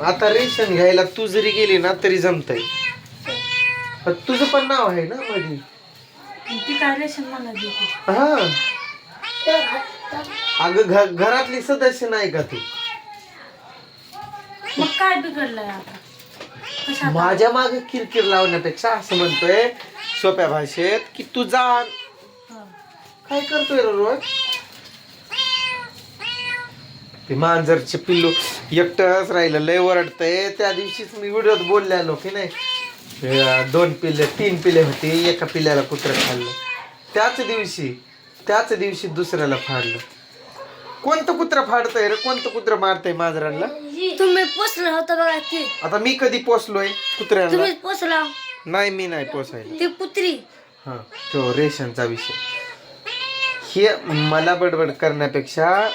आता रेशन घ्यायला तू जरी गेली ना तरी जमतय. पण तुझं पण नाव आहे ना मध्ये. ती काय रेशन मला देते. हा अगं घरातली सदस्य नाही का तू? मग काय बिघडलंय आता? कशात? माझ्या मागे किरकिर लावण्यापेक्षा असं म्हणतोय सोप्या भाषेत की तू जा. हा. काय करतोय रे रोज? ते मांजरचे पिल्लू एकटंच राहिलं, लय ओरडतंय. त्या दिवशीच मी व्हिडिओत बोललेलो की नाही, 2 पिल्ले 3 पिल्ले होती, एका पिल्ल्याला कुत्रं खाल्लं. त्याच दिवशी दुसऱ्याला फाडलं. कोणतं कुत्रं फाडतंय रे? कोणतं कुत्रं मारतंय मांजरांना? तुम्ही पोचला होता बघा ते. आता मी कधी पोसलोय कुत्र्यांना? तुम्हीच पोचला. नाही, मी नाही पोसायला. ती कुत्री. हा, तो रेशनचा विषय. हे मला बडबड करण्यापेक्षा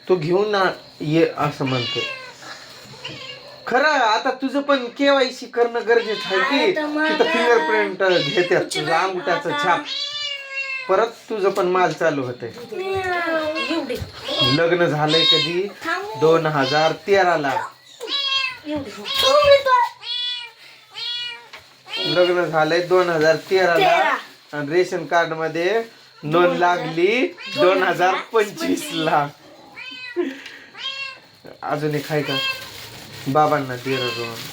तू घेऊन ना ये असं म्हणतो. खरं आता तुझं पण केवायसी करणं गरजेचं आहे की. तिथं फिंगरप्रिंट घेतात तुझं अंगठ्याचं छाप. परत तुझं पण माल चालू होतंय. लग्न झालंय कधी? 2013ला लग्न झालंय 2013ला. आणि रेशन कार्ड मध्ये नोंद लागली 2025ला. अजून एक आहे का? बाबांना दे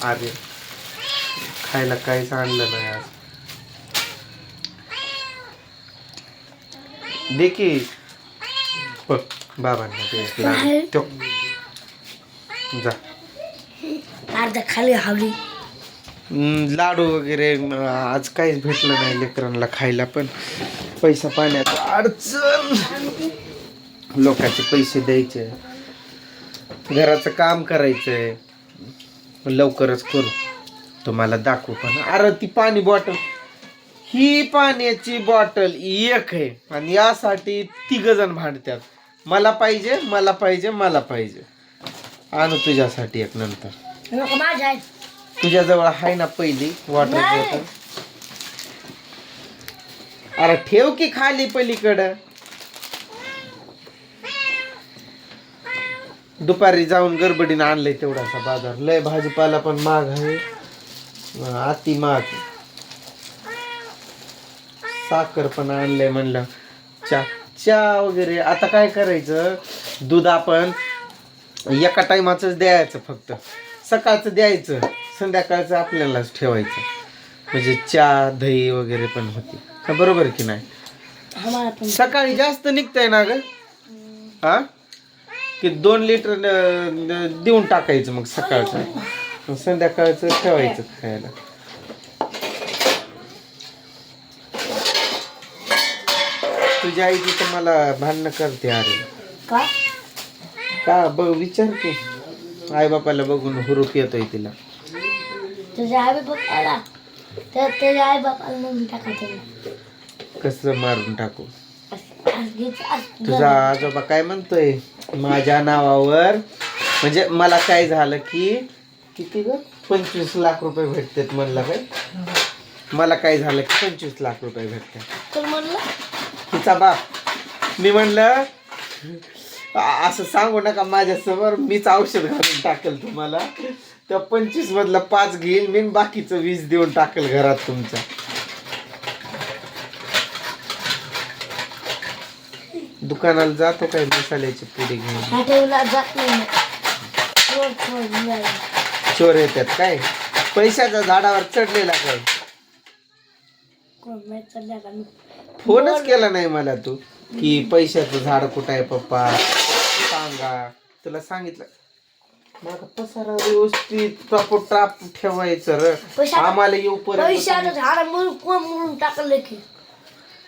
आधी खायला काहीच आणलं नाही आज. दे की बाबांना दे. जा अर्धा खाली हवली. लाडू वगैरे आज काहीच भेटलं नाही लेकरांना खायला. पण पैसा पाण्यात अडचण. लोकांचे पैसे द्यायचे, घराचं काम करायचंय. लवकरच करू, तुम्हाला दाखवू. पण अरे ती पाणी बॉटल, ही पाण्याची बॉटल एक आहे आणि यासाठी 3 जण भांडतात. मला पाहिजे, मला पाहिजे, मला पाहिजे. आणू तुझ्यासाठी एक नंतर. माझ्या आहे. तुझ्याजवळ आहे ना पहिली वॉटर बॉटल? अरे ठेव की खाली पलीकडं. दुपारी जाऊन गडबडीनं आणलंय तेवढासा बाजार. लय भाजीपाला पण महाग आहे, अति महाग. साखर पण आणलंय म्हणलं. चहा वगैरे. आता काय करायचं, दूध आपण एका टायमाच द्यायचं. फक्त सकाळचं द्यायचं, संध्याकाळचं आपल्यालाच ठेवायचं. म्हणजे चहा दही वगैरे पण होते. बरोबर की नाही? सकाळी जास्त निघतंय ना ग. हा की 2 लिटर देऊन टाकायचं मग सकाळचं, संध्याकाळचं ठेवायचं खायला. तुझी आई तिथं मला भांडणं करते. अरे का बघ, विचार की. आई बापाला बघून हुरूप येतोय तिला. तुझ्या आई बापाला त्याच्या आई बापाला म्हणून टाकायचं. कसं मारून टाकू? तुझा आजोबा काय म्हणतोय माझ्या नावावर? म्हणजे मला काय झालं की किती ग 25 लाख रुपये भेटतात म्हणला. काय मला काय झालं की 25 लाख रुपये भेटतात. तिचा बाप. मी म्हणलं असं सांगू नका माझ्यासमोर, मीच औषध घालून टाकेल तुम्हाला. त्या 25 मधलं 5 घेईल मी, बाकीचं 20 देऊन टाकेल घरात तुमच्या. दुकानाला जातो काय मसाल्याची पुडी घेऊन? चोर येतात काय? पैशाच्या झाडावर चढलेला काय? फोनच केला नाही मला तू की पैशाचं झाड कुठं आहे पप्पा सांगा. तुला सांगितलं माझा पसारा व्यवस्थित टाप ठेवायचं र. आम्हाला येऊ पैशाचं झाड म्हणून टाकलं की.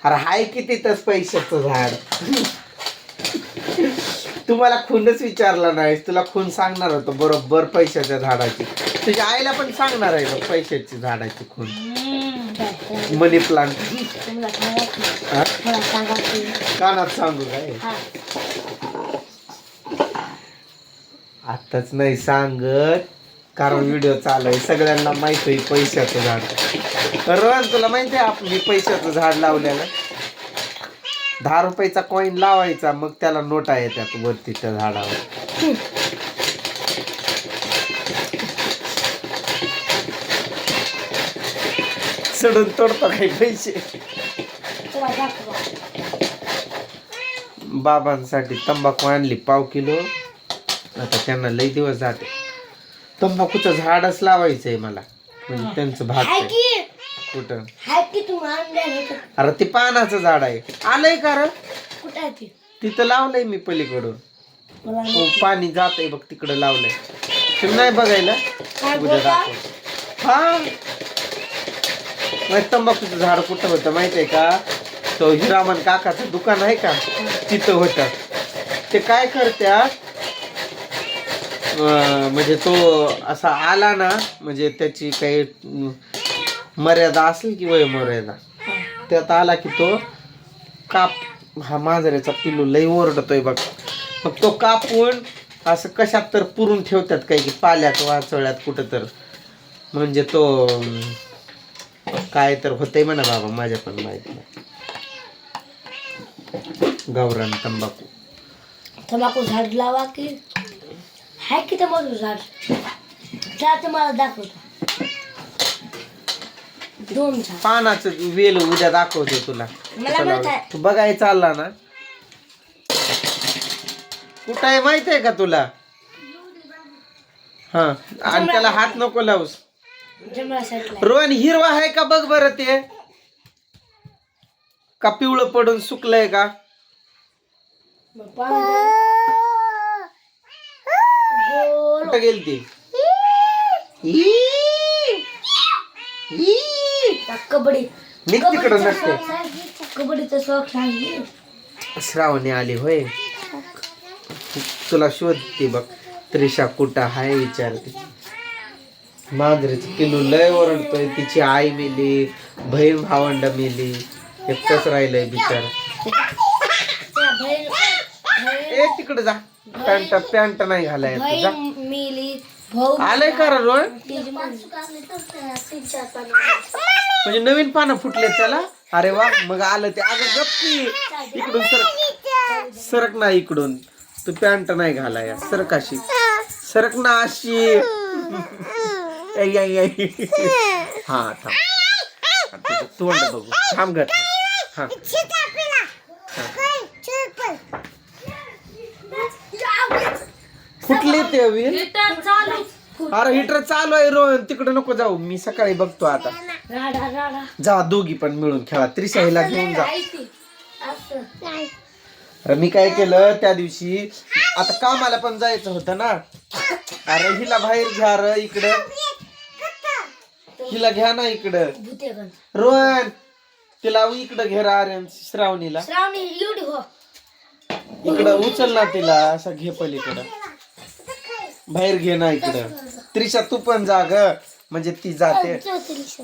अरे हाय की तिथंच पैशाचं झाड. तुम्हाला खूनच विचारला नाही. तुला खून सांगणार होतं बरोबर पैशाच्या झाडाची. तुझ्या आईला पण सांगणार आहे बघ पैशाची झाडाची खून. मनी प्लांट कानात सांगू काय? आताच नाही सांगत कारण व्हिडिओ चालू आहे, सगळ्यांना माहित आहे पैशाचं झाड. रोहन तुला माहिती आहे आपण पैशाचं झाड लावलेलं? 10 रुपयाचा कॉईन लावायचा, मग त्याला नोटा येतात वरती त्या झाडावर. सडून तोडतो काही पैसे. चला दाखवा. बाबांसाठी तंबाखू आणली 1/2 किलो. आता त्यांना लई दिवस जाते. तंबाखूचं झाडच लावायचंय मला, म्हणजे त्यांचं भाग हाय की कुठं. हाय की तू आणलं अरे ते पानाचं झाड आहे. आलंय का रे? कुठं आहे ते? तिथं लावलंय मी पलीकडून. मला हो, पाणी जातंय बघ तिकडं लावलंय. तुम्ही नाही बघायला? काय उद्या बोलता? दाखव. हा नाही, तंबाखूचं झाड कुठं होतं माहित आहे का? तो हिरामन काकाचं दुकान आहे का, तिथं होतं. ते काय करत्यात, म्हणजे तो असा आला ना, म्हणजे त्याची काही मर्यादा असेल की वय मर्यादा, त्यात आला की तो हा मांजऱ्याचा पिल्लू लई ओरडतोय बघ. मग तो कापून असं कशात तर पुरून ठेवतात काही की पाल्यात वाचवल्यात कुठं तर, म्हणजे तो काय तर होतंय म्हणा बाबा, माझ्या पण माहित नाही. गावरान तंबाखू झाड लावा की हाय की तंबाखू झाड त्या मला दाखवतो. 2 झाड पानाचं वेल उद्या दाखवते तुला. मला माहित आहे. तू बघायला चालला ना, कुठं आहे माहित आहे का तुला? हा, आणि त्याला हात नको लावूस. जंगला साईडला रोहन हिरवा आहे का बघ बरं, ते का पिवळं पडून सुकलंय का? कुठं गेली ती? कबड्डी निघ तिकडं नसते. कबड्डीचा शौक आहे. श्रावणी आली होय, तुला शोधते बघ. त्रिशा कुठं हाय विचारते. मांजरीचं पिल्लू लय ओरडतोय. तिची आई मेली, बहीण भावंड मेली, एकटंच राहिलंय बिचार. ए तिकडे जा, पॅन्ट नाही घालाय तुझा. मिली भाऊ आलंय का रे रोड? म्हणजे नवीन पानं फुटले त्याला. अरे वा, मग आलं ते. अगं गप्पी, इकडून सरक, सरक ना इकडून. तू पॅन्ट नाही घालाय, सरक अशी, सरक ना अशी. हा थांब, तुझं तोंड बघू. थांब ग, हा. फुटले ते वीर. हिटर चालू. अरे हिटर चालू आहे रोहन, तिकडे नको जाऊ. मी सकाळी बघतो आता. राडा राडा जा दोघी पण मिळून खेळा. त्रिशाहीला घेऊन जा. अरे मी काय केलं त्या दिवशी, आता कामाला पण जायचं होतं ना. अरे हिला बाहेर घ्या र इकडं, हिला घ्या ना इकडं. रोहन तिला इकडं घे रा. अरे श्रावणीला श्रावणी एवढी हो इकडं उचल ना तिला, असं घे पलीकडं. बाहेर घे ना इकडं. त्रिशा तू पण जा ग, म्हणजे ती जाते.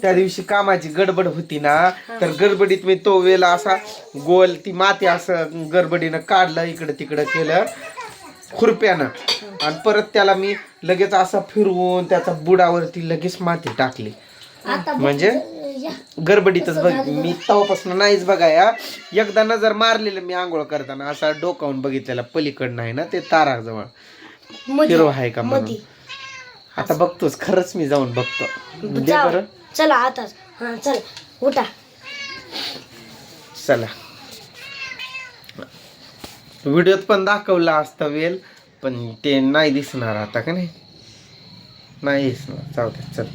त्या दिवशी कामाची गडबड होती ना, तर गडबडीत मी तो वेला असा गोल ती माती असं गडबडीनं काढलं, इकडं तिकडं केलं खुरप्यानं, आणि परत त्याला मी लगेच असं फिरवून त्याचा बुडावरती लगेच माती टाकली. म्हणजे गडबडीतच बघ मी तेव्हापासून नाहीच बघाया. एकदा नजर मारलेलं मी आंघोळ करताना, असा डोकावून बघितलेला पलीकडनं आहे ना ते ताराजवळ हिरो आहे का म्हणून. आता बघतोच खरंच, मी जाऊन बघतो. दे बरं. चला आता. हा चल उठा. चला, व्हिडिओत पण दाखवला असता वेल, पण ते नाही दिसणार आता का नाही दिसणार. जाऊ दे चल.